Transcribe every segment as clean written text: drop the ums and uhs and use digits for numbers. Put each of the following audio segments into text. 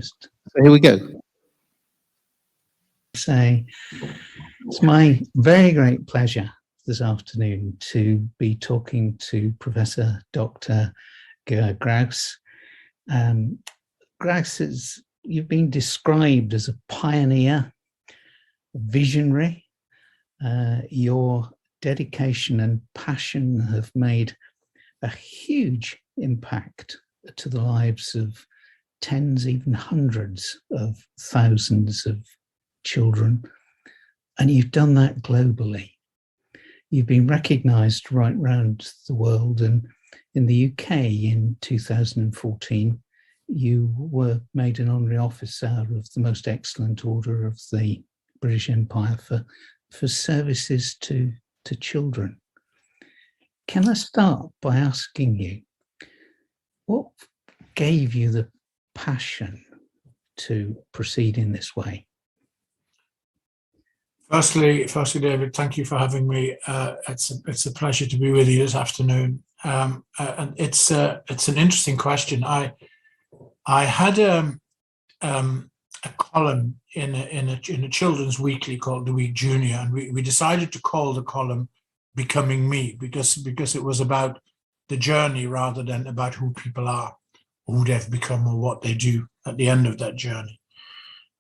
So here we go. It's my very great pleasure this afternoon to be talking to Professor Dr. Ger Graus. Graus, you've been described as a pioneer, a visionary. Your dedication and passion have made a huge impact to the lives of tens, even hundreds of thousands of children. And you've done that globally. You've been recognised right round the world. And in the UK in 2014, you were made an honorary officer of the Most Excellent Order of the British Empire for services to children. Can I start by asking you, what gave you the passion to proceed in this way? Firstly, David, thank you for having me. It's a pleasure to be with you this afternoon. And it's an interesting question. I had a column in a children's weekly called The Week Junior, and we decided to call the column "Becoming Me" because it was about the journey rather than about who people are, who they've become, or what they do at the end of that journey.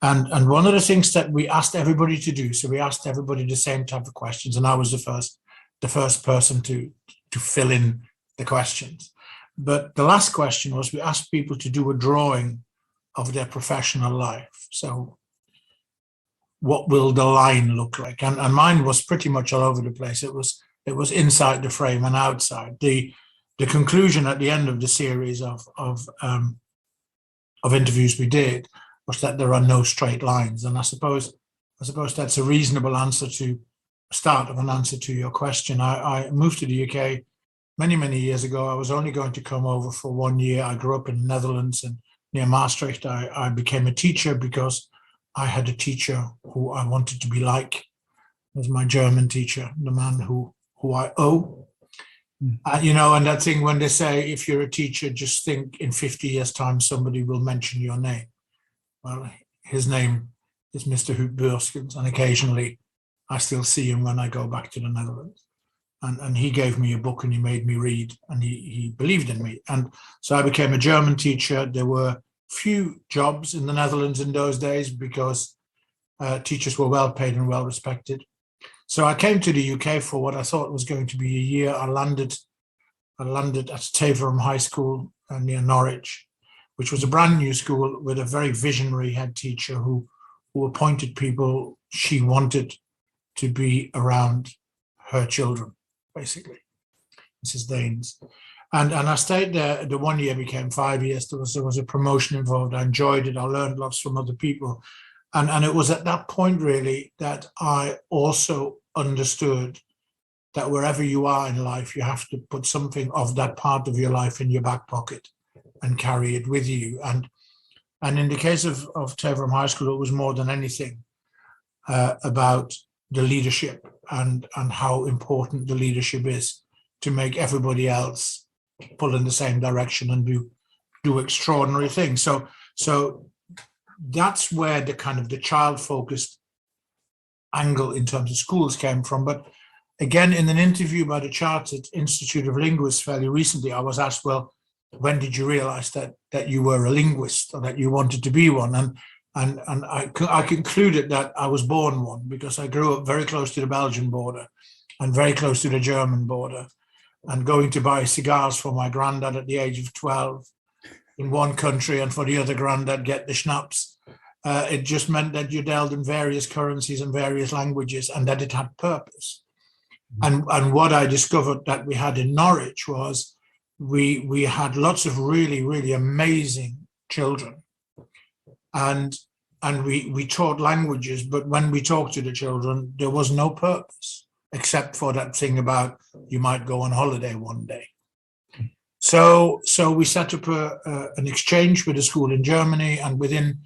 And one of the things that we asked everybody to do, so we asked everybody the same type of questions, and I was the first person to fill in the questions. But the last question was, we asked people to do a drawing of their professional life. So what will the line look like? And mine was pretty much all over the place. It was inside the frame and outside. The conclusion at the end of the series of interviews we did was that there are no straight lines. And I suppose that's a reasonable start of an answer to your question. I moved to the UK many years ago. I was only going to come over for 1 year. I grew up in the Netherlands, and near Maastricht. I became a teacher because I had a teacher who I wanted to be like. It was my German teacher, the man who I owe. And that thing when they say, if you're a teacher, just think in 50 years' time, somebody will mention your name. Well, his name is Mr. Huub Burskens, and occasionally I still see him when I go back to the Netherlands. And he gave me a book and he made me read, and he believed in me. And so I became a German teacher. There were few jobs in the Netherlands in those days because teachers were well paid and well respected. So I came to the UK for what I thought was going to be a year. I landed at Taverham High School near Norwich, which was a brand new school with a very visionary head teacher who appointed people she wanted to be around her children, basically, Mrs. Daines. And I stayed there. The 1 year became 5 years. There was a promotion involved. I enjoyed it. I learned lots from other people. And it was at that point, really, that I also understood that wherever you are in life, you have to put something of that part of your life in your back pocket and carry it with you. And in the case of Taverham High School, it was more than anything about the leadership and how important the leadership is to make everybody else pull in the same direction and do extraordinary things. So that's where the kind of the child-focused angle in terms of schools came from. But again, in an interview by the Chartered Institute of Linguists fairly recently, I was asked, well, when did you realize that you were a linguist or that you wanted to be one? And I concluded that I was born one because I grew up very close to the Belgian border and very close to the German border, and going to buy cigars for my granddad at the age of 12 in one country and for the other granddad get the schnapps. It just meant that you dealt in various currencies and various languages and that it had purpose. And what I discovered that we had in Norwich was we had lots of really, really amazing children. And we taught languages, but when we talked to the children, there was no purpose except for that thing about you might go on holiday one day. So we set up an exchange with a school in Germany, and within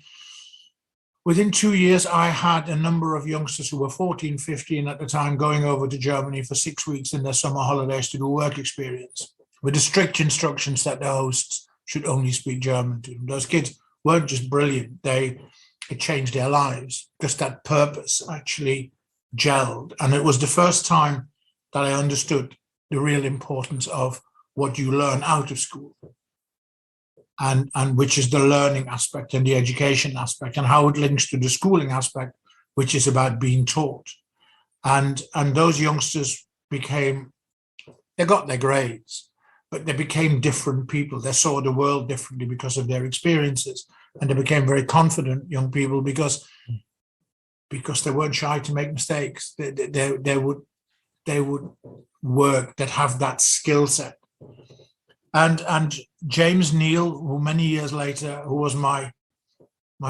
2 years, I had a number of youngsters who were 14, 15 at the time going over to Germany for 6 weeks in their summer holidays to do work experience with the strict instructions that the hosts should only speak German to them. Those kids weren't just brilliant, it changed their lives, because that purpose actually gelled. And it was the first time that I understood the real importance of what you learn out of school, and which is the learning aspect and the education aspect, and how it links to the schooling aspect, which is about being taught. And those youngsters they got their grades, but they became different people. They saw the world differently because of their experiences, and they became very confident young people because they weren't shy to make mistakes. They would work, that have that skill set. And James Neal, who many years later, who was my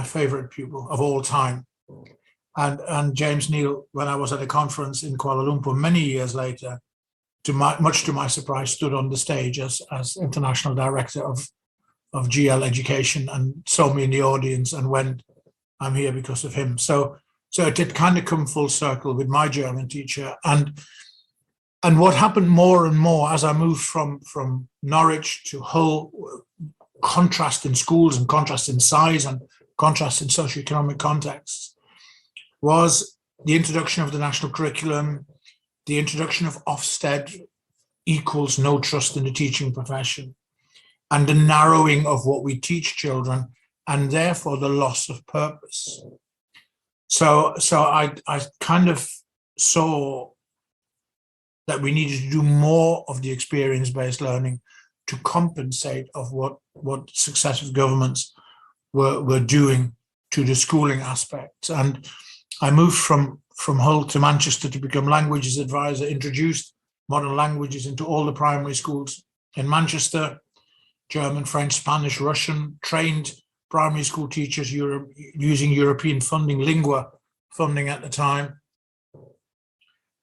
favorite pupil of all time, and James Neal, when I was at a conference in Kuala Lumpur many years later, much to my surprise, stood on the stage as international director of GL education, and saw me in the audience and went, "I'm here because of him." So it did kind of come full circle with my German teacher. And what happened more and more as I moved from Norwich to Hull, contrast in schools and contrast in size and contrast in socioeconomic contexts, was the introduction of the national curriculum, the introduction of Ofsted equals no trust in the teaching profession, and the narrowing of what we teach children, and therefore the loss of purpose. So I kind of saw that we needed to do more of the experience-based learning to compensate of what successive governments were doing to the schooling aspects. And I moved from Hull to Manchester to become languages advisor, introduced modern languages into all the primary schools in Manchester, German, French, Spanish, Russian, trained primary school teachers using European funding, Lingua funding at the time,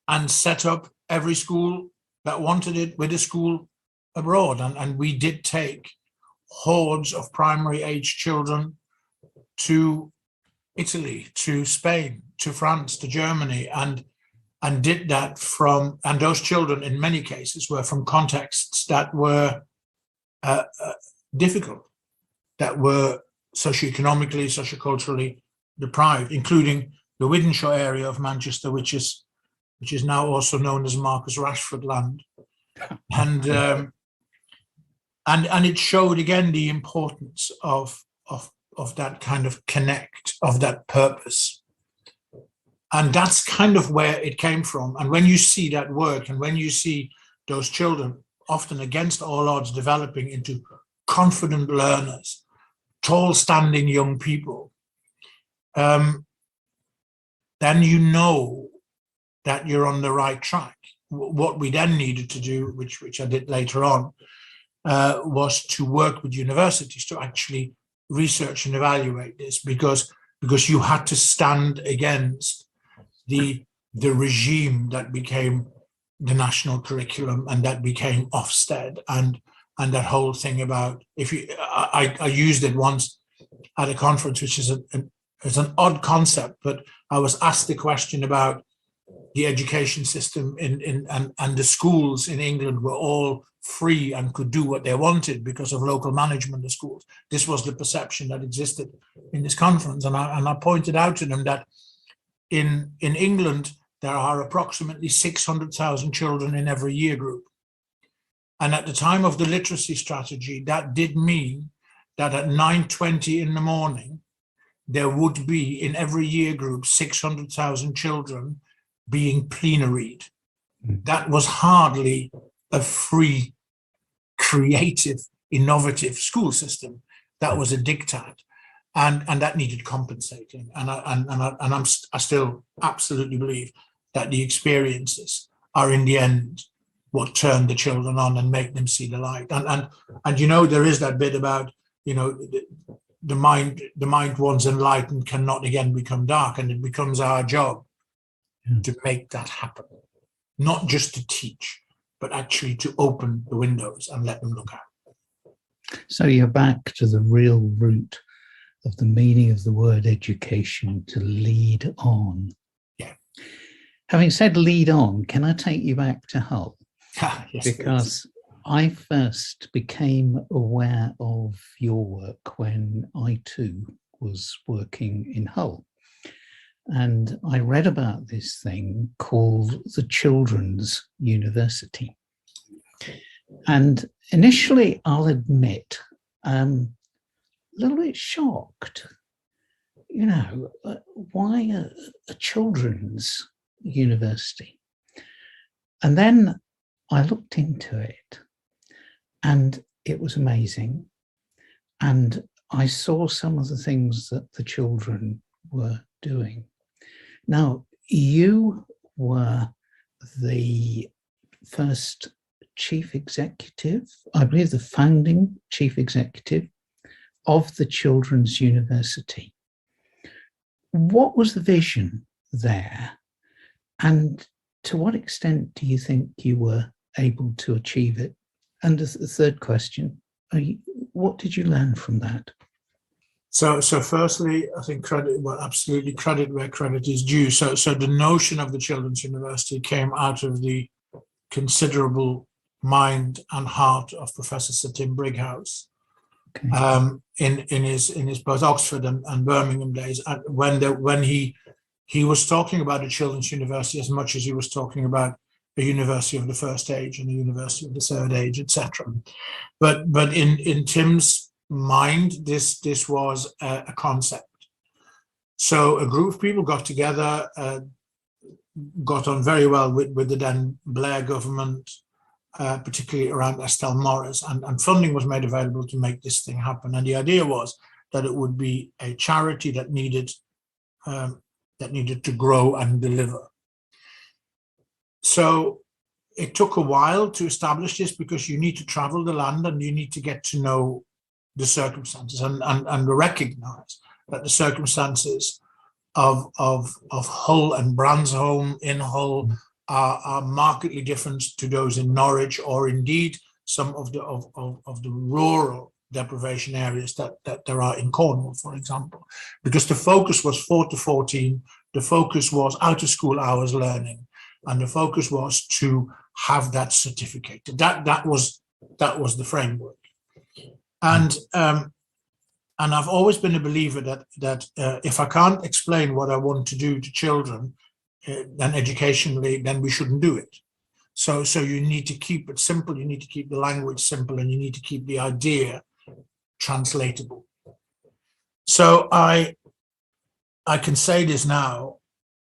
and set up every school that wanted it with a school abroad. And we did take hordes of primary age children to Italy, to Spain, to France, to Germany, and did that and those children in many cases were from contexts that were difficult, that were socioeconomically, socioculturally deprived, including the Wythenshawe area of Manchester, which is now also known as Marcus Rashford land. And it showed again the importance of that kind of connect, of that purpose. And that's kind of where it came from. And when you see that work, and when you see those children, often against all odds, developing into confident learners, tall standing young people, then you know that you're on the right track. What we then needed to do, which I did later on, was to work with universities to actually research and evaluate this, because you had to stand against the regime that became the national curriculum, and that became Ofsted, and that whole thing about, I used it once at a conference, which is an odd concept, but I was asked the question about the education system and the schools in England were all free and could do what they wanted because of local management of schools. This was the perception that existed in this conference. And I pointed out to them that in England, there are approximately 600,000 children in every year group. And at the time of the literacy strategy, that did mean that at 9:20 in the morning, there would be in every year group 600,000 children being plenaried. That was hardly a free, creative, innovative school system. That was a diktat, and that needed compensating. And I still absolutely believe that the experiences are in the end what turn the children on and make them see the light. And you know, there is that bit about, you know, the mind once enlightened cannot again become dark, and it becomes our job to make that happen. Not just to teach, but actually to open the windows and let them look out. So you're back to the real root of the meaning of the word education, to lead on. Yeah. Having said lead on, can I take you back to Hull? Yes, because I first became aware of your work when I too was working in Hull. And I read about this thing called the Children's University. And initially, I'll admit, a little bit shocked. You know, why a children's university? And then I looked into it, and it was amazing. And I saw some of the things that the children were doing. Now, you were the first chief executive, I believe the founding chief executive of the Children's University. What was the vision there? And to what extent do you think you were able to achieve it? And the third question, what did you learn from that? So firstly, I think absolutely credit where credit is due. So the notion of the Children's University came out of the considerable mind and heart of Professor Sir Tim Brighouse. Okay. In his both Oxford and Birmingham days, when he was talking about a children's university as much as he was talking about a university of the first age and a university of the third age, etc. But in Tim's mind, this was a concept. So a group of people got together, got on very well with the then Blair government, particularly around Estelle Morris, and funding was made available to make this thing happen. And the idea was that it would be a charity that needed to grow and deliver. So it took a while to establish this, because you need to travel the land and you need to get to know the circumstances and recognize that the circumstances of Hull and Bransholme in Hull are markedly different to those in Norwich, or indeed some of the rural deprivation areas that there are in Cornwall, for example, because the focus was 4 to 14, the focus was out of school hours learning, and the focus was to have that certificate. That was the framework. And I've always been a believer that if I can't explain what I want to do to children, then educationally, then we shouldn't do it. So you need to keep it simple, you need to keep the language simple, and you need to keep the idea translatable. So I can say this now,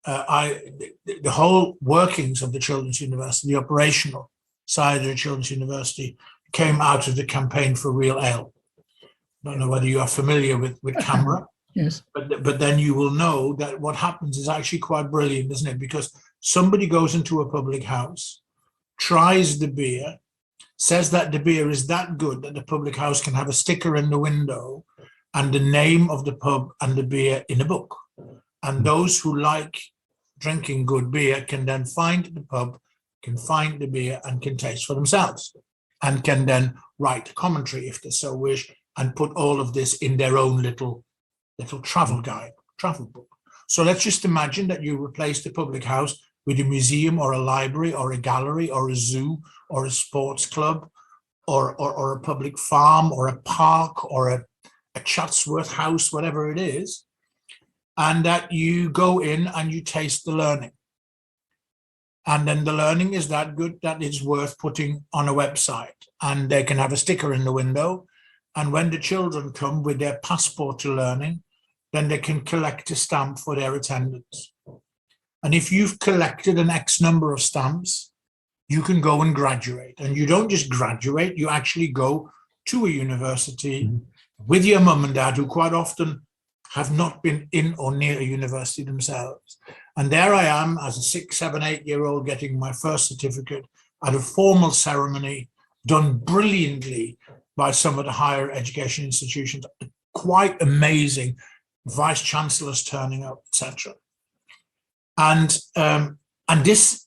the whole workings of the Children's University, the operational side of the Children's University, came out of the campaign for Real Ale. I don't know whether you are familiar with CAMRA. Yes. But then you will know that what happens is actually quite brilliant, isn't it? Because somebody goes into a public house, tries the beer, says that the beer is that good that the public house can have a sticker in the window and the name of the pub and the beer in a book. And those who like drinking good beer can then find the pub, can find the beer, and can taste for themselves, and can then write a commentary if they so wish, and put all of this in their own little travel guide, travel book. So let's just imagine that you replace the public house with a museum or a library or a gallery or a zoo or a sports club or a public farm or a park or a Chatsworth house, whatever it is, and that you go in and you taste the learning. And then the learning is that good that it's worth putting on a website, and they can have a sticker in the window. And when the children come with their passport to learning, then they can collect a stamp for their attendance. And if you've collected an X number of stamps, you can go and graduate. And you don't just graduate, you actually go to a university with your mum and dad, who quite often have not been in or near a university themselves. And there I am as a 6, 7, 8-year-old getting my first certificate at a formal ceremony done brilliantly by some of the higher education institutions, quite amazing, vice chancellors turning up, etc. And this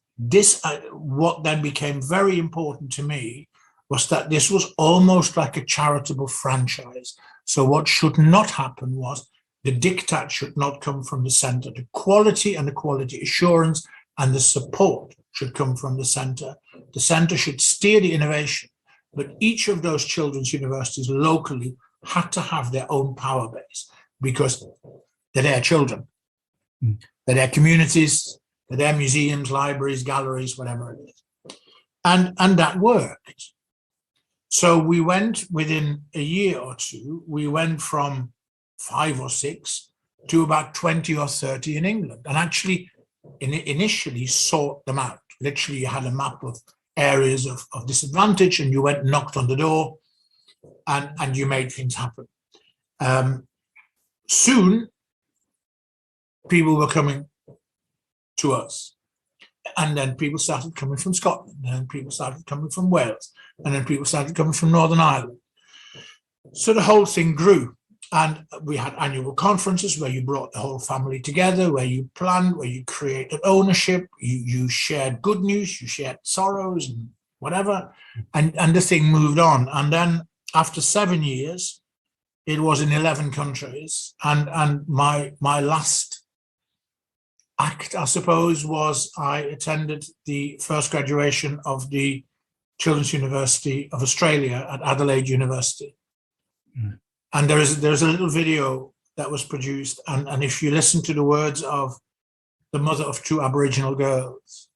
what then became very important to me was that this was almost like a charitable franchise. So what should not happen was the diktat should not come from the center. The quality and the quality assurance and the support should come from the center. The center should steer the innovation. But each of those children's universities locally had to have their own power base because they're their children. They're their communities, they're their museums, libraries, galleries, whatever it is. And that worked. So we went within a year or two, we went from 5 or 6 to about 20 or 30 in England, and actually initially sought them out. Literally, you had a map of areas of disadvantage, and you went and knocked on the door, and you made things happen. Soon, people were coming to us. And then people started coming from Scotland, and then people started coming from Wales, and then people started coming from Northern Ireland. So the whole thing grew. And we had annual conferences where you brought the whole family together, where you planned, where you created ownership, you shared good news, you shared sorrows and whatever. And the thing moved on. And then after 7 years, it was in 11 countries. And my last act, I suppose, was I attended the first graduation of the Children's University of Australia at Adelaide University. Mm. And there's a little video that was produced, and if you listen to the words of the mother of 2 Aboriginal girls,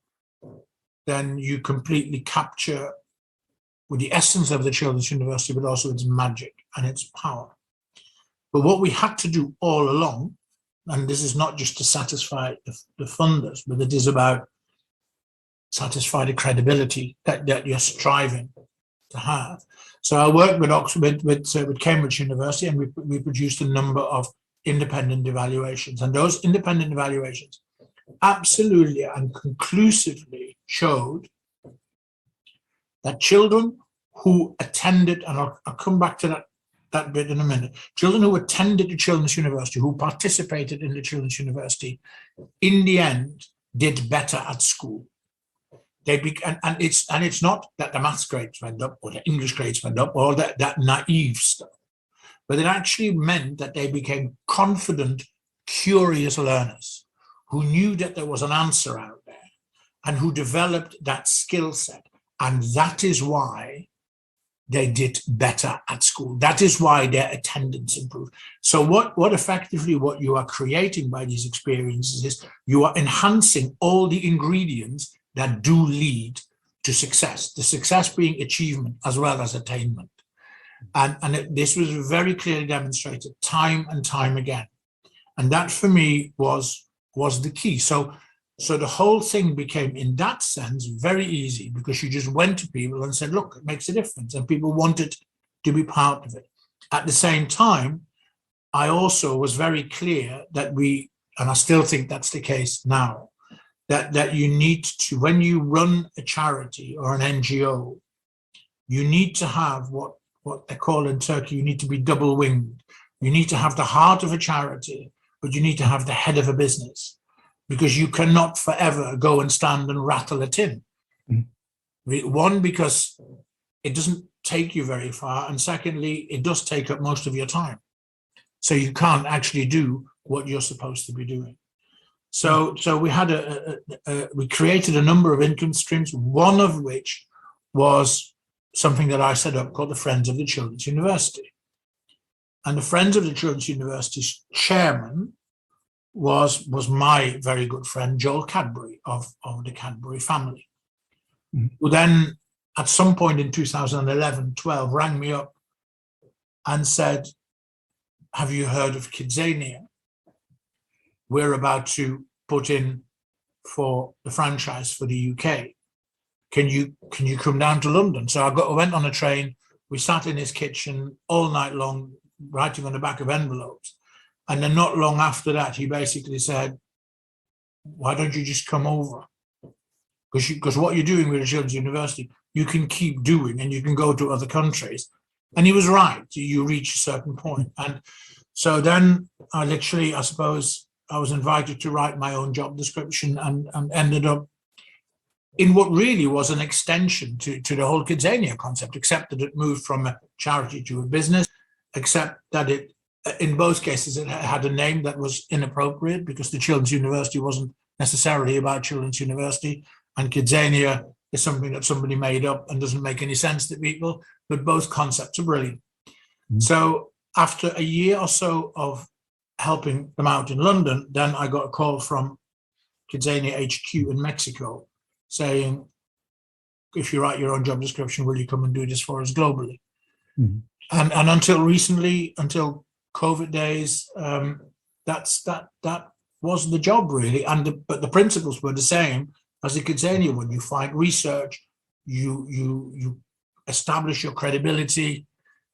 then you completely capture with the essence of the Children's University, but also its magic and its power. But what we had to do all along, and this is not just to satisfy the funders, but it is about satisfy the credibility that you're striving to have. So I worked with Oxford, with Cambridge University, and we produced a number of independent evaluations. And those independent evaluations absolutely and conclusively showed that children who attended, and I'll come back to that bit in a minute, children who attended the Children's University, who participated in the Children's University, in the end, did better at school. And it's not that the maths grades went up or the English grades went up, or that naive stuff, but it actually meant that they became confident, curious learners who knew that there was an answer out there and who developed that skill set. And that is why they did better at school. That is why their attendance improved. So what effectively what you are creating by these experiences is you are enhancing all the ingredients that do lead to success, the success being achievement as well as attainment. And this was very clearly demonstrated time and time again. And that for me was the key. So the whole thing became, in that sense, very easy, because you just went to people and said, look, it makes a difference. And people wanted to be part of it. At the same time, I also was very clear that and I still think that's the case now, that you need to, when you run a charity or an NGO, you need to have what they call in Turkey, you need to be double-winged. You need to have the heart of a charity, but you need to have the head of a business, because you cannot forever go and stand and rattle a tin. Mm-hmm. One, because it doesn't take you very far, and secondly, it does take up most of your time. So you can't actually do what you're supposed to be doing. So we had we created a number of income streams, one of which was something that I set up called the Friends of the Children's University. And the Friends of the Children's University's chairman was my very good friend, Joel Cadbury of the Cadbury family, who then at some point in 2011-12 rang me up and said, have you heard of Kidzania? We're about to put in for the franchise for the UK. Can you come down to London? So I went on a train. We sat in his kitchen all night long, writing on the back of envelopes. And then not long after that, he basically said, why don't you just come over? Because what you're doing with the Children's University, you can keep doing, and you can go to other countries. And he was right. You reach a certain point. And so then I suppose, I was invited to write my own job description, and ended up in what really was an extension to the whole Kidzania concept, except that it moved from a charity to a business, except that it, in both cases, it had a name that was inappropriate, because the Children's University wasn't necessarily about Children's University, and Kidzania is something that somebody made up and doesn't make any sense to people, but both concepts are brilliant. So after a year or so of helping them out in London, then I got a call from Kidzania HQ in Mexico saying, if you write your own job description, will you come and do this for us globally? And until recently, until COVID days, that was the job really. But the principles were the same as the Kidzania one. You find research, you establish your credibility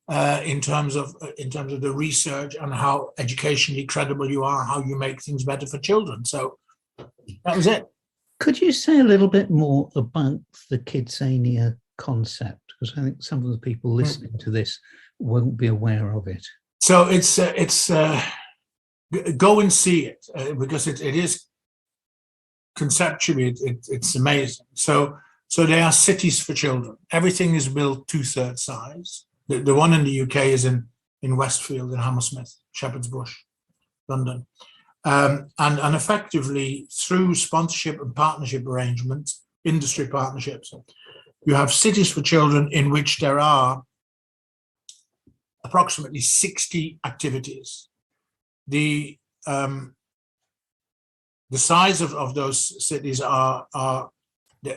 in terms of the research and how educationally credible you are, how you make things better for children. So that was it. Could you say a little bit more about the Kidzania concept? Because I think some of the people listening to this won't be aware of it. So it's go and see it because it is conceptually it's amazing. So they are cities for children. Everything is built 2/3 size. The one in the UK is in Westfield, in Hammersmith, Shepherd's Bush, London. And effectively, through sponsorship and partnership arrangements, industry partnerships, you have cities for children in which there are approximately 60 activities. The size of those cities are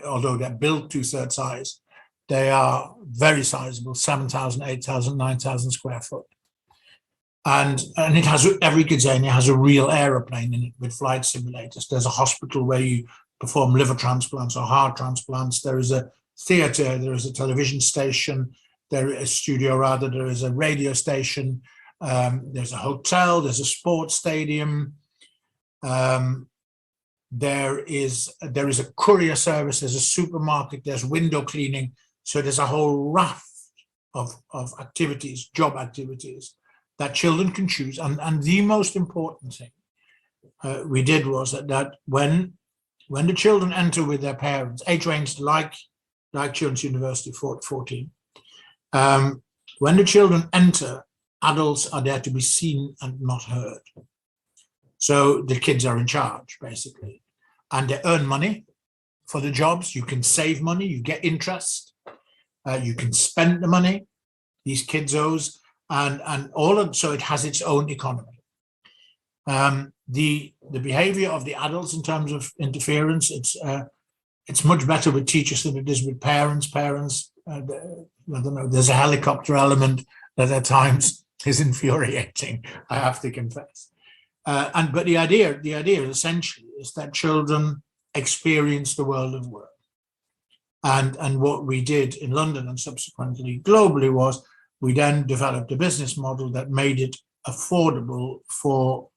although they're built 2/3 size, they are very sizable, 7,000, 8,000, 9,000 square foot. And it has, every Kidzania has a real aeroplane in it with flight simulators. There's a hospital where you perform liver transplants or heart transplants. There is a theater, there is a television station, there is a studio rather, there is a radio station, there's a hotel, there's a sports stadium, there is a courier service, there's a supermarket, there's window cleaning. So there's a whole raft of activities, job activities that children can choose. And the most important thing we did was that when the children enter with their parents, age range like Children's University 14, when the children enter, adults are there to be seen and not heard. So the kids are in charge, basically. And they earn money for the jobs. You can save money, you get interest, you can spend the money, these kidzos, and all of, so it has its own economy. The behavior of the adults in terms of interference, it's much better with teachers than it is with parents. Parents, I don't know, there's a helicopter element that at times is infuriating, I have to confess. But the idea essentially is that children experience the world of work. And what we did in London and subsequently globally was we then developed a business model that made it affordable for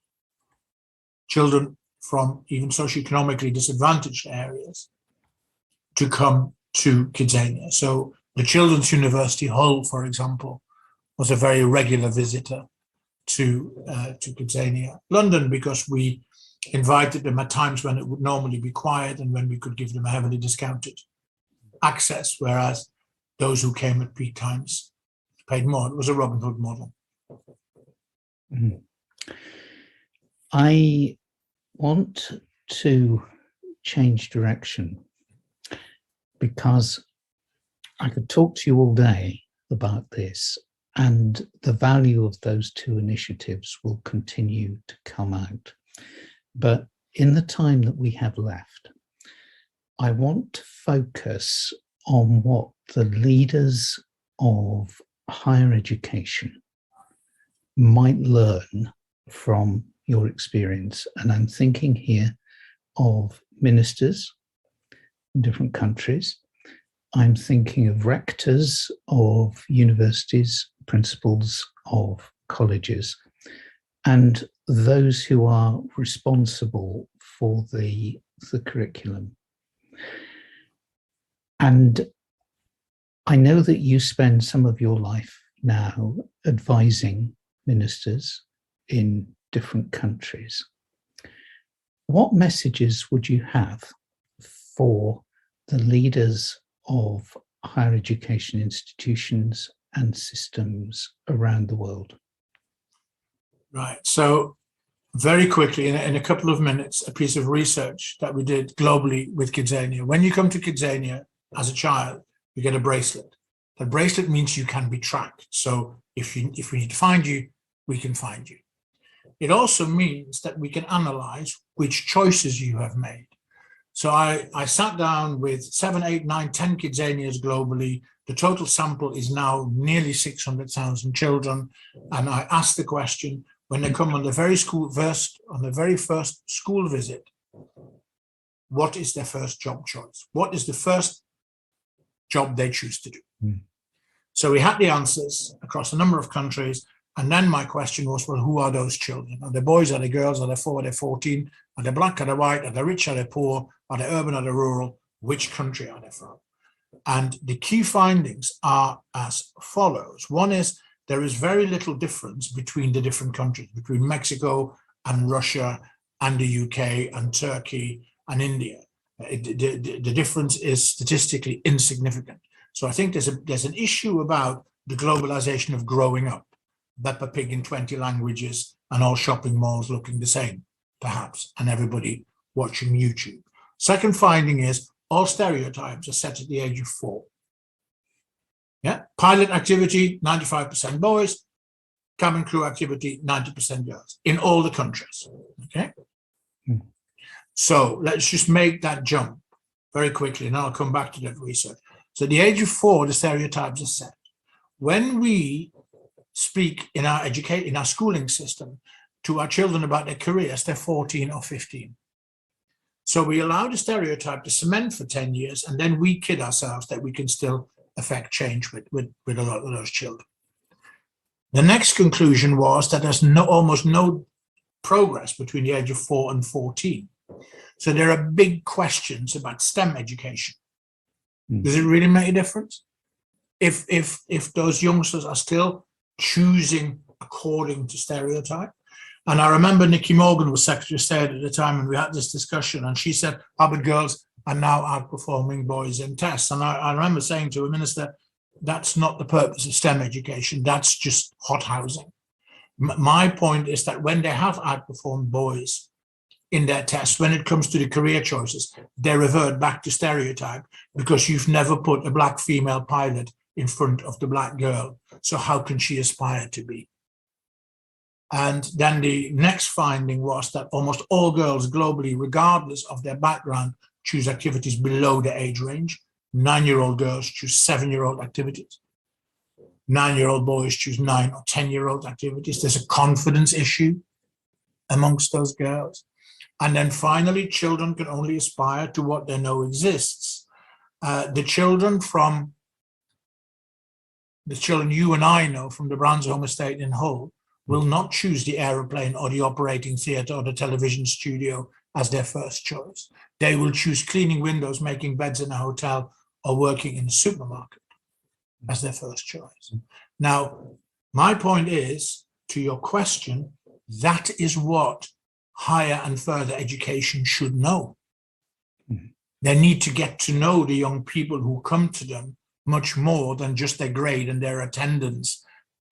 children from even socioeconomically disadvantaged areas to come to Kidzania. So the Children's University Hull, for example, was a very regular visitor to Kidzania. London, because we invited them at times when it would normally be quiet and when we could give them a heavily discounted access, whereas those who came at peak times paid more. It was a Robin Hood model. I want to change direction because I could talk to you all day about this, and the value of those two initiatives will continue to come out. But in the time that we have left, I want to focus on what the leaders of higher education might learn from your experience. And I'm thinking here of ministers in different countries. I'm thinking of rectors of universities, principals of colleges, and those who are responsible for the curriculum. And I know that you spend some of your life now advising ministers in different countries. What messages would you have for the leaders of higher education institutions and systems around the world? Right. So very quickly, in a couple of minutes, a piece of research that we did globally with Kidzania. When you come to Kidzania, as a child, you get a bracelet. That bracelet means you can be tracked. So if we need to find you, we can find you. It also means that we can analyze which choices you have made. So I sat down with 7, 8, 9, 10 kidzanias globally. The total sample is now nearly 600,000 children. And I asked the question, when they come on the very first school visit, what is their first job choice? What is the first job they choose to do? So we had the answers across a number of countries. And then my question was, well, who are those children? Are they boys? Are they girls? Are they 4? Are they 14? Are they black? Are they white? Are they rich? Are they poor? Are they urban? Are they rural? Which country are they from? And the key findings are as follows. One is there is very little difference between the different countries, between Mexico and Russia and the UK and Turkey and India. The difference is statistically insignificant. So I think there's an issue about the globalization of growing up. Peppa Pig in 20 languages and all shopping malls looking the same, perhaps, and everybody watching YouTube. Second finding is all stereotypes are set at the age of 4. Yeah, pilot activity, 95% boys, cabin crew activity, 90% girls in all the countries. Okay. So let's just make that jump very quickly, and I'll come back to that research. So at the age of 4, the stereotypes are set. When we speak in our schooling system to our children about their careers, they're 14 or 15. So we allow the stereotype to cement for 10 years, and then we kid ourselves that we can still affect change with a lot of those children. The next conclusion was that there's almost no progress between the age of 4 and 14. So there are big questions about STEM education. Does it really make a difference? If those youngsters are still choosing according to stereotype. And I remember Nikki Morgan was Secretary of State at the time, and we had this discussion, and she said, Harvard girls are now outperforming boys in tests. And I remember saying to a minister, that's not the purpose of STEM education, that's just hothousing. My point is that when they have outperformed boys in their tests, when it comes to the career choices, they revert back to stereotype because you've never put a black female pilot in front of the black girl. So how can she aspire to be? And then the next finding was that almost all girls globally, regardless of their background, choose activities below the age range. 9-year-old girls choose 7-year-old activities. 9-year-old boys choose 9 or 10-year-old activities. There's a confidence issue amongst those girls. And then finally, children can only aspire to what they know exists. The children you and I know from the Browns Home Estate in Hull will not choose the aeroplane or the operating theatre or the television studio as their first choice. They will choose cleaning windows, making beds in a hotel, or working in a supermarket as their first choice. Now, my point is, to your question, that is what higher and further education should know. They need to get to know the young people who come to them much more than just their grade and their attendance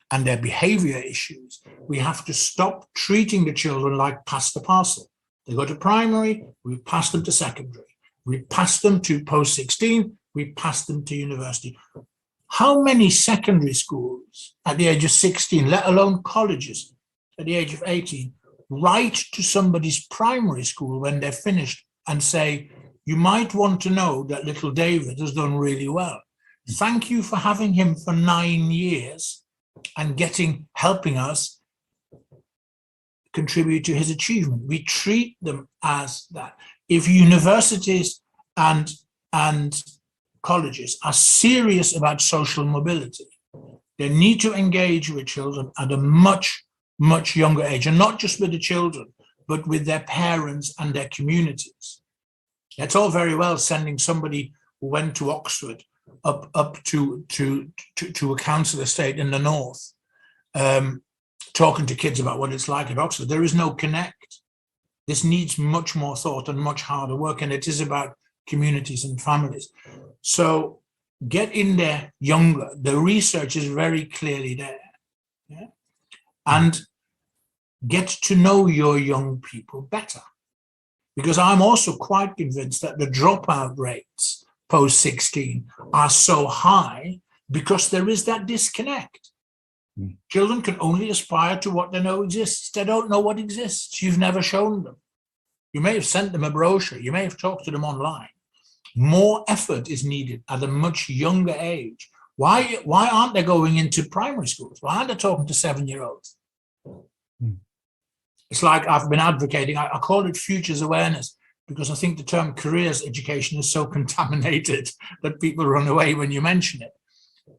and their behavior issues. We have to stop treating the children like pass the parcel. They go to primary, we pass them to secondary. We pass them to post-16, we pass them to university. How many secondary schools at the age of 16, let alone colleges at the age of 18, write to somebody's primary school when they're finished and say, you might want to know that little David has done really well. Thank you for having him for 9 years and helping us contribute to his achievement. We treat them as that. If universities and colleges are serious about social mobility, they need to engage with children at a much, much younger age, and not just with the children, but with their parents and their communities. It's all very well sending somebody who went to Oxford up to a council estate in the north, talking to kids about what it's like at Oxford. There is no connect. This needs much more thought and much harder work, and it is about communities and families. So get in there younger. The research is very clearly there. Yeah? And get to know your young people better. Because I'm also quite convinced that the dropout rates, post 16 are so high because there is that disconnect. Children can only aspire to what they know exists. They don't know what exists. You've never shown them. You may have sent them a brochure. You may have talked to them online. More effort is needed at a much younger age. Why aren't they going into primary schools? Why aren't they talking to 7-year-olds? It's like I've been advocating, I call it futures awareness, because I think the term careers education is so contaminated that people run away when you mention it.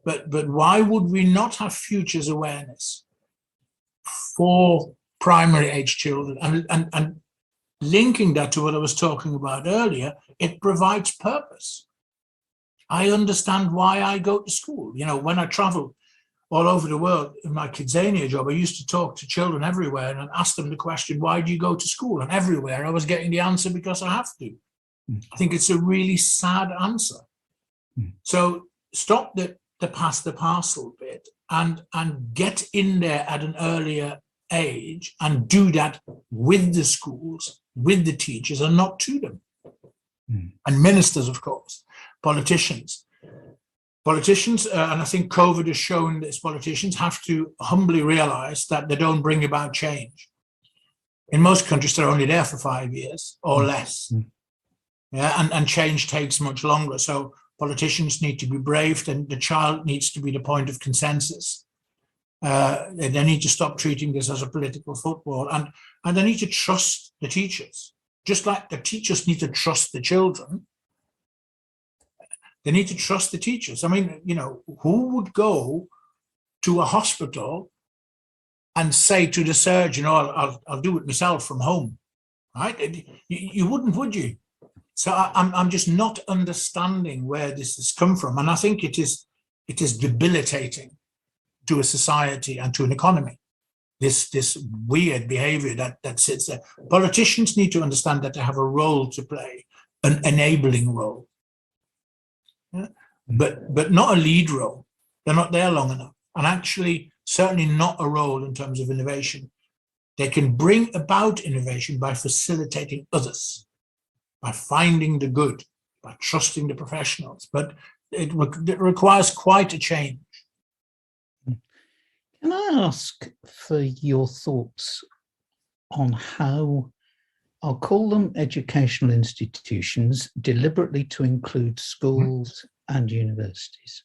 But why would we not have futures awareness for primary age children? And linking that to what I was talking about earlier, it provides purpose. I understand why I go to school. You know, when I travel all over the world in my Kidzania job, I used to talk to children everywhere and ask them the question, why do you go to school? And everywhere I was getting the answer, because I have to. I think it's a really sad answer. So stop the pass the parcel bit and get in there at an earlier age and do that with the schools, with the teachers, and not to them. And ministers, of course, politicians, and I think COVID has shown this, politicians have to humbly realize that they don't bring about change. In most countries, they're only there for 5 years or less. Yeah, and change takes much longer. So politicians need to be brave, and the child needs to be the point of consensus. They need to stop treating this as a political football, and they need to trust the teachers. Just like the teachers need to trust the children, they need to trust the teachers. I mean, you know, who would go to a hospital and say to the surgeon, "Oh, I'll do it myself from home," right? You wouldn't, would you? So I'm just not understanding where this has come from, and I think it is debilitating to a society and to an economy. This weird behavior that sits there. Politicians need to understand that they have a role to play, an enabling role. Yeah? But not a lead role. They're not there long enough. And actually, certainly not a role in terms of innovation. They can bring about innovation by facilitating others, by finding the good, by trusting the professionals. But it requires quite a change. Can I ask for your thoughts on how, I'll call them educational institutions, deliberately to include schools and universities,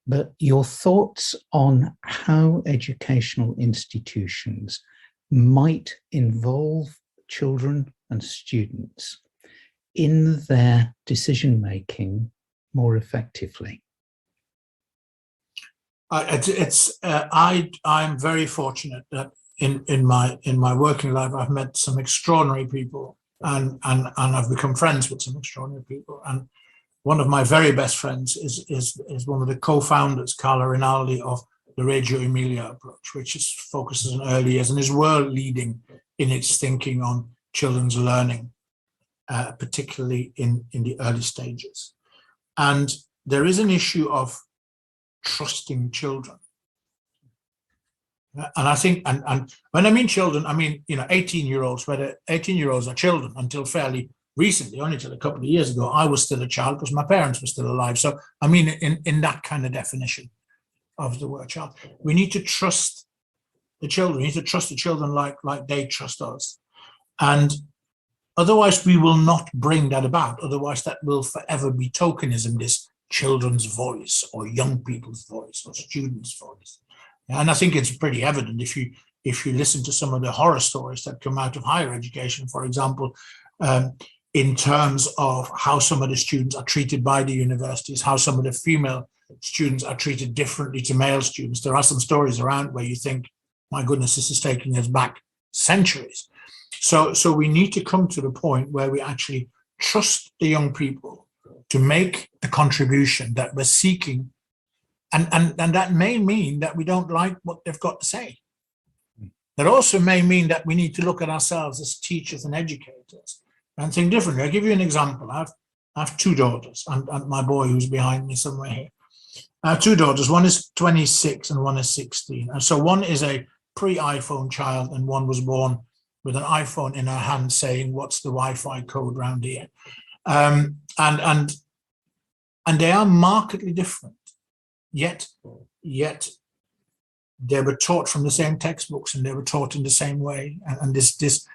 but your thoughts on how educational institutions might involve children and students in their decision-making more effectively? I'm very fortunate that in my working life I've met some extraordinary people, and I've become friends with some extraordinary people. And one of my very best friends is one of the co-founders, Carla Rinaldi, of the Reggio Emilia approach, which focuses on early years and is world leading in its thinking on children's learning, particularly in the early stages. And there is an issue of trusting children. And I think, and when I mean children, I mean, 18-year-olds, whether 18-year-olds are children until fairly recently, only till a couple of years ago, I was still a child because my parents were still alive. So, I mean, in that kind of definition of the word child, we need to trust the children. We need to trust the children like they trust us. And otherwise, we will not bring that about. Otherwise, that will forever be tokenism, this children's voice or young people's voice or students' voice. And I think it's pretty evident if you listen to some of the horror stories that come out of higher education, for example, in terms of how some of the students are treated by the universities, how some of the female students are treated differently to male students. There are some stories around where you think, my goodness, this is taking us back centuries. So we need to come to the point where we actually trust the young people to make the contribution that we're seeking. And that may mean that we don't like what they've got to say. That also may mean that we need to look at ourselves as teachers and educators and think differently. I'll give you an example. I have two daughters, and my boy who's behind me somewhere here. I have two daughters. One is 26 and one is 16. And so one is a pre-iPhone child, and one was born with an iPhone in her hand saying, "What's the Wi-Fi code around here?" And And they are markedly different, yet they were taught from the same textbooks and they were taught in the same way. And this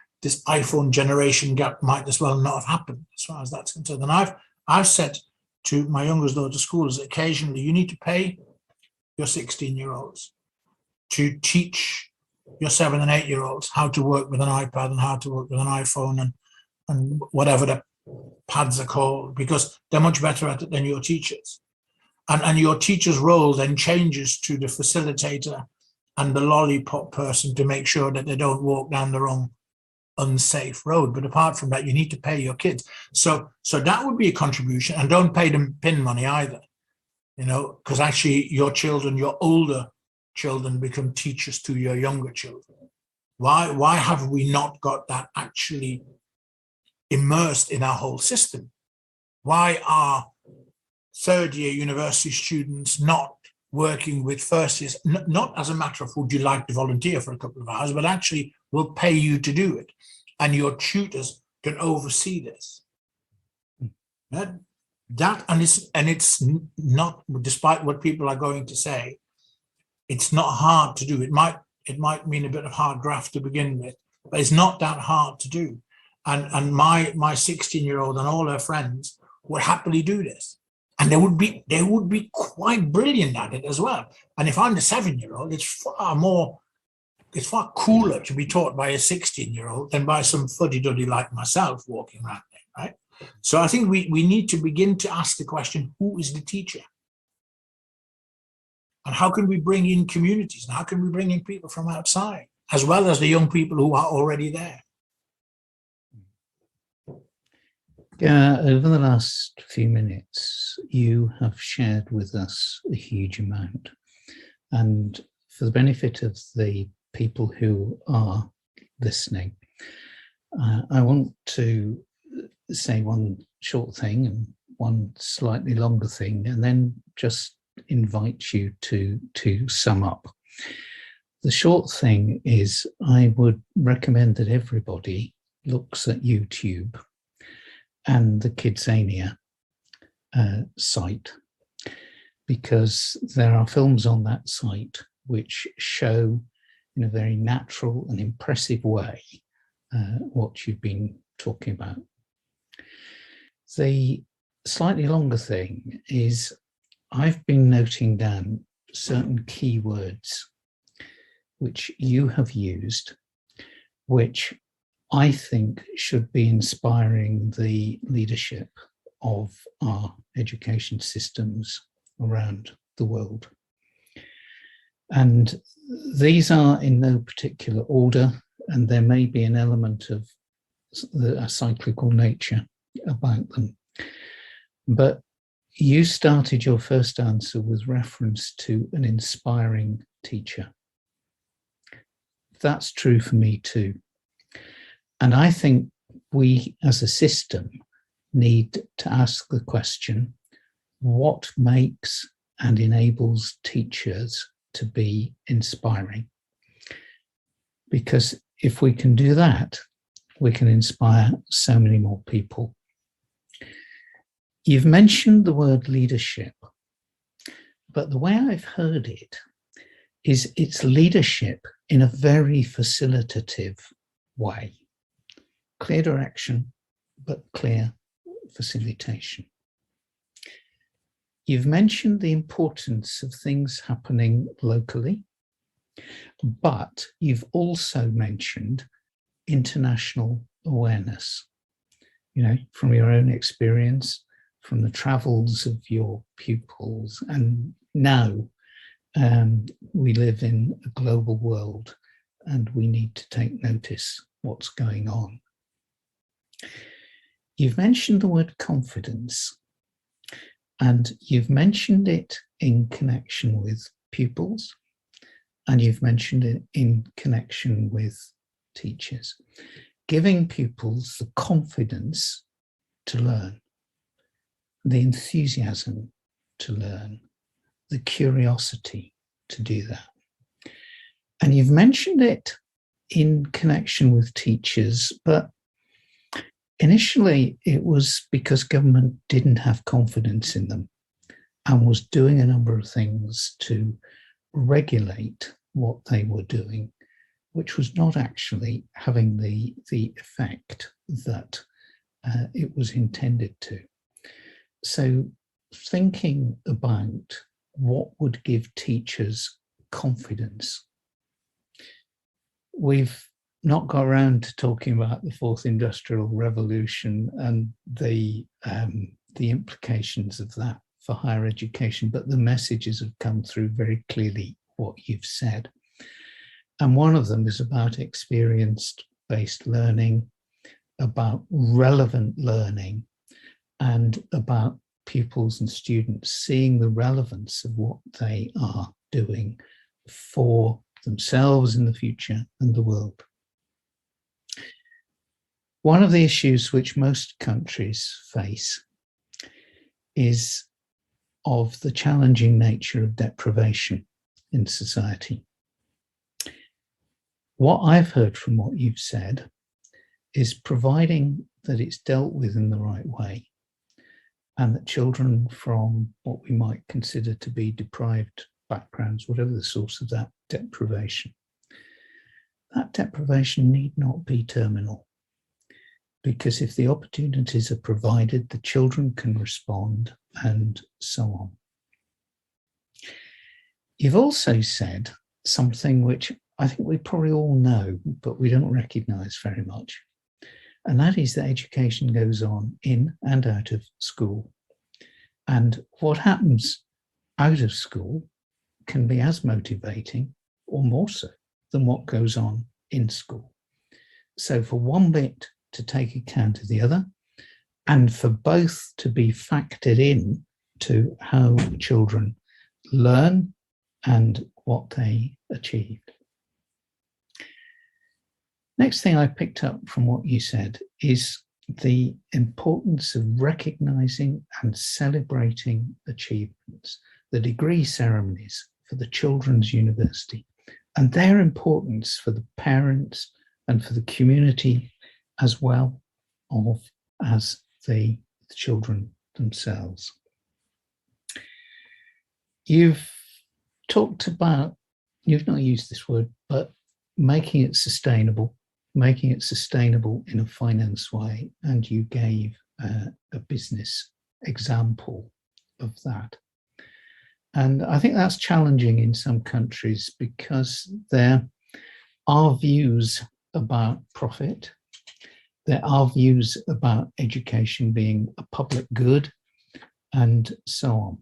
iPhone generation gap might as well not have happened as far as that's concerned. And I've said to my youngest daughter schools, occasionally, you need to pay your 16-year-olds to teach your 7 and 8-year-olds how to work with an iPad and how to work with an iPhone and whatever the pads are called, because they're much better at it than your teachers. And your teacher's role then changes to the facilitator and the lollipop person to make sure that they don't walk down the wrong unsafe road. But apart from that, you need to pay your kids. So that would be a contribution. And don't pay them pin money either, because actually your children, your older children, become teachers to your younger children. Why have we not got that actually immersed in our whole system? Why are third-year university students not working with first years, not as a matter of would you like to volunteer for a couple of hours, but actually will pay you to do it, and your tutors can oversee this. And it's not, despite what people are going to say, it's not hard to do. It might mean a bit of hard graft to begin with, but it's not that hard to do. And my 16-year-old and all her friends would happily do this. And they would be quite brilliant at it as well. And if I'm the 7-year-old, it's far cooler to be taught by a 16-year-old than by some fuddy-duddy like myself walking around there, right? So I think we need to begin to ask the question, who is the teacher? And how can we bring in communities? And how can we bring in people from outside, as well as the young people who are already there? Over the last few minutes, you have shared with us a huge amount. And for the benefit of the people who are listening, I want to say one short thing and one slightly longer thing, and then just invite you to sum up. The short thing is I would recommend that everybody looks at YouTube and the Kidsania site, because there are films on that site which show in a very natural and impressive way what you've been talking about. The slightly longer thing is I've been noting down certain keywords which you have used, which I think should be inspiring the leadership of our education systems around the world. And these are in no particular order, and there may be an element of a cyclical nature about them. But you started your first answer with reference to an inspiring teacher. That's true for me too. And I think we as a system need to ask the question, what makes and enables teachers to be inspiring? Because if we can do that, we can inspire so many more people. You've mentioned the word leadership, but the way I've heard it is it's leadership in a very facilitative way. Clear direction, but clear facilitation. You've mentioned the importance of things happening locally, but you've also mentioned international awareness, from your own experience, from the travels of your pupils. And now we live in a global world and we need to take notice what's going on. You've mentioned the word confidence, and you've mentioned it in connection with pupils, and you've mentioned it in connection with teachers. Giving pupils the confidence to learn, the enthusiasm to learn, the curiosity to do that. And you've mentioned it in connection with teachers, but initially it was because government didn't have confidence in them. and was doing a number of things to regulate what they were doing, which was not actually having the effect that it was intended to. So thinking about what would give teachers confidence. We've not got around to talking about the fourth industrial revolution and the implications of that for higher education, but the messages have come through very clearly what you've said. And one of them is about experience-based learning, about relevant learning, and about pupils and students seeing the relevance of what they are doing for themselves in the future and the world. One of the issues which most countries face is of the challenging nature of deprivation in society. What I've heard from what you've said is providing that it's dealt with in the right way, and that children from what we might consider to be deprived backgrounds, whatever the source of that deprivation need not be terminal. Because if the opportunities are provided, the children can respond, and so on. You've also said something which I think we probably all know, but we don't recognise very much. And that is that education goes on in and out of school. And what happens out of school can be as motivating, or more so, than what goes on in school. So for one bit to take account of the other, and for both to be factored in to how children learn and what they achieved. Next thing I picked up from what you said is the importance of recognizing and celebrating achievements, the degree ceremonies for the children's university, and their importance for the parents and for the community as well as the children themselves. You've talked about, you've not used this word, but making it sustainable in a finance way, and you gave a business example of that. And I think that's challenging in some countries because there are views about profit. There are views about education being a public good and so on.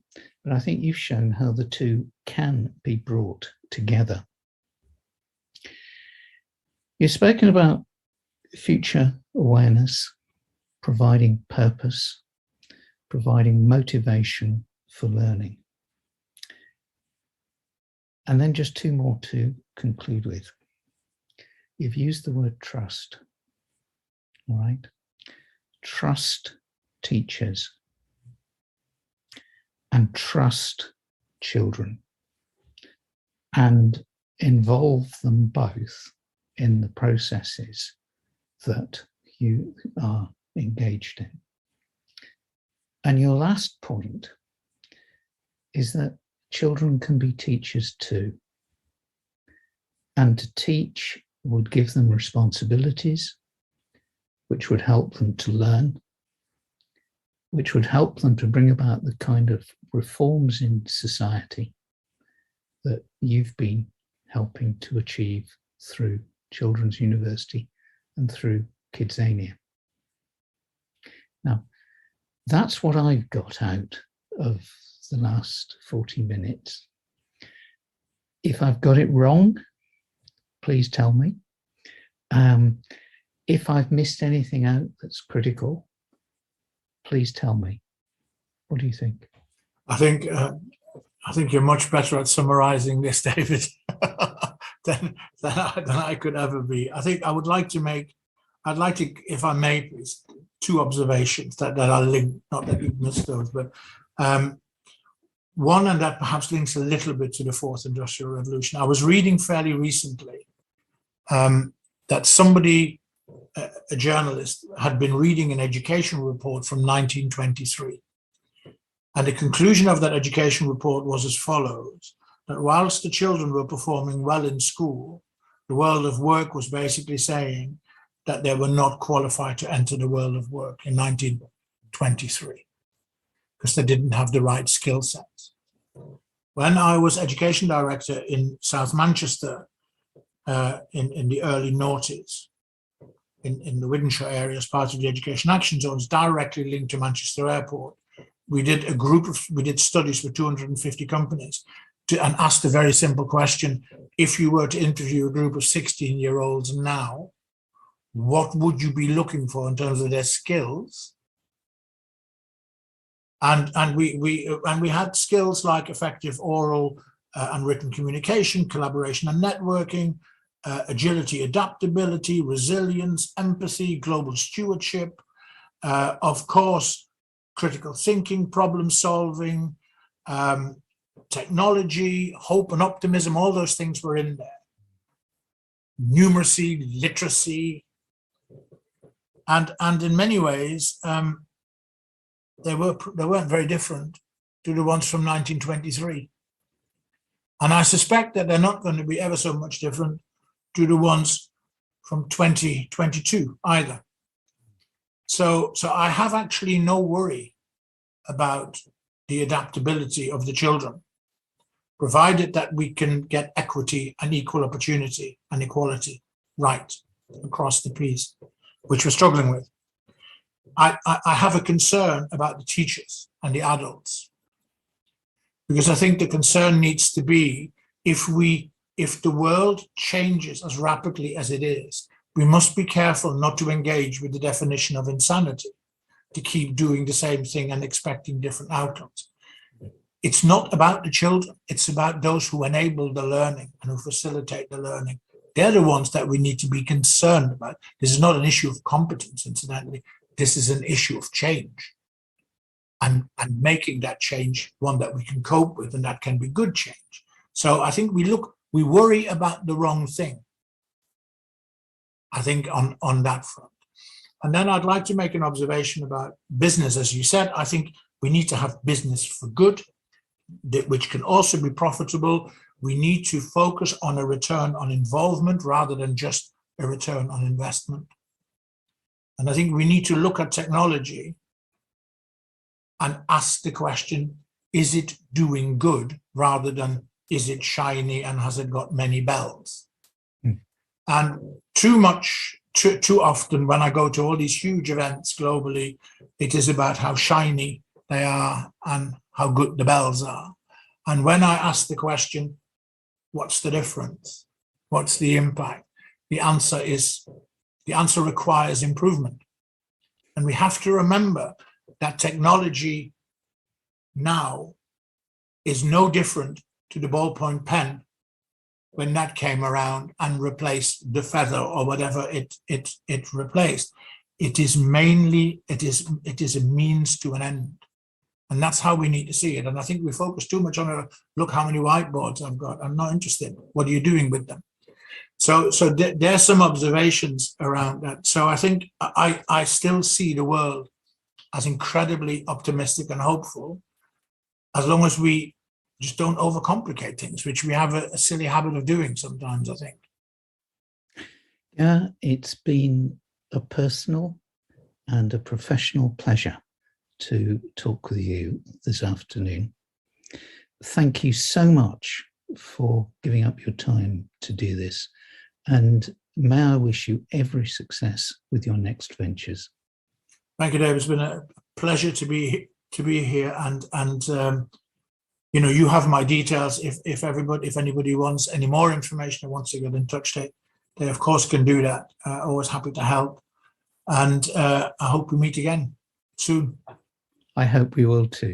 But I think you've shown how the two can be brought together. You've spoken about future awareness, providing purpose, providing motivation for learning. And then just two more to conclude with. You've used the word trust, all right? Trust teachers and trust children and involve them both in the processes that you are engaged in. And your last point is that children can be teachers too. And to teach would give them responsibilities, which would help them to learn, which would help them to bring about the kind of reforms in society that you've been helping to achieve through Children's University and through Kidsania. Now, that's what I've got out of the last 40 minutes. If I've got it wrong, please tell me. If I've missed anything out that's critical, please tell me. What do you think? I think you're much better at summarizing this, David, than I could ever be. I think I'd like to, if I may, please, two observations that are linked, not that you've missed those, but one, and that perhaps links a little bit to the fourth industrial revolution. I was reading fairly recently that somebody, a journalist, had been reading an education report from 1923. And the conclusion of that education report was as follows, that whilst the children were performing well in school, the world of work was basically saying that they were not qualified to enter the world of work in 1923 because they didn't have the right skill sets. When I was education director in South Manchester in the early noughties, in the Wythenshawe area as part of the education action zones directly linked to Manchester Airport, we did studies with 250 companies and asked a very simple question. If you were to interview a group of 16-year-olds now, what would you be looking for in terms of their skills? And we had skills like effective oral and written communication, collaboration and networking, agility, adaptability, resilience, empathy, global stewardship, of course, critical thinking, problem solving, technology, hope and optimism, all those things were in there. Numeracy, literacy, and in many ways, they weren't very different to the ones from 1923. And I suspect that they're not going to be ever so much different to the ones from 2022 either. So I have actually no worry about the adaptability of the children, provided that we can get equity and equal opportunity and equality right across the piece, which we're struggling with. I have a concern about the teachers and the adults, because I think the concern needs to be if the world changes as rapidly as it is, we must be careful not to engage with the definition of insanity, to keep doing the same thing and expecting different outcomes. It's not about the children, it's about those who enable the learning and who facilitate the learning. They're the ones that we need to be concerned about. This is not an issue of competence, incidentally. This is an issue of change and making that change one that we can cope with, and that can be good change. So I think we worry about the wrong thing, I think, on that front. And then I'd like to make an observation about business. As you said, I think we need to have business for good, which can also be profitable. We need to focus on a return on involvement rather than just a return on investment. And I think we need to look at technology and ask the question, is it doing good, rather than is it shiny and has it got many bells? And too often when I go to all these huge events globally, it is about how shiny they are and how good the bells are. And when I ask the question, what's the difference? What's the impact? The answer requires improvement. And we have to remember that technology now is no different to the ballpoint pen when that came around and replaced the feather or whatever it replaced. It is a means to an end. And that's how we need to see it. And I think we focus too much on look how many whiteboards I've got. I'm not interested. What are you doing with them? So there's some observations around that. So I think I still see the world as incredibly optimistic and hopeful, as long as we just don't overcomplicate things, which we have a silly habit of doing sometimes, I think. Yeah, it's been a personal and a professional pleasure to talk with you this afternoon. Thank you so much for giving up your time to do this. And may I wish you every success with your next ventures. Thank you, Dave. It's been a pleasure to be here, and you know, you have my details. If anybody wants any more information or wants to get in touch, they of course can do that. Always happy to help, and I hope we meet again soon. I hope we will too.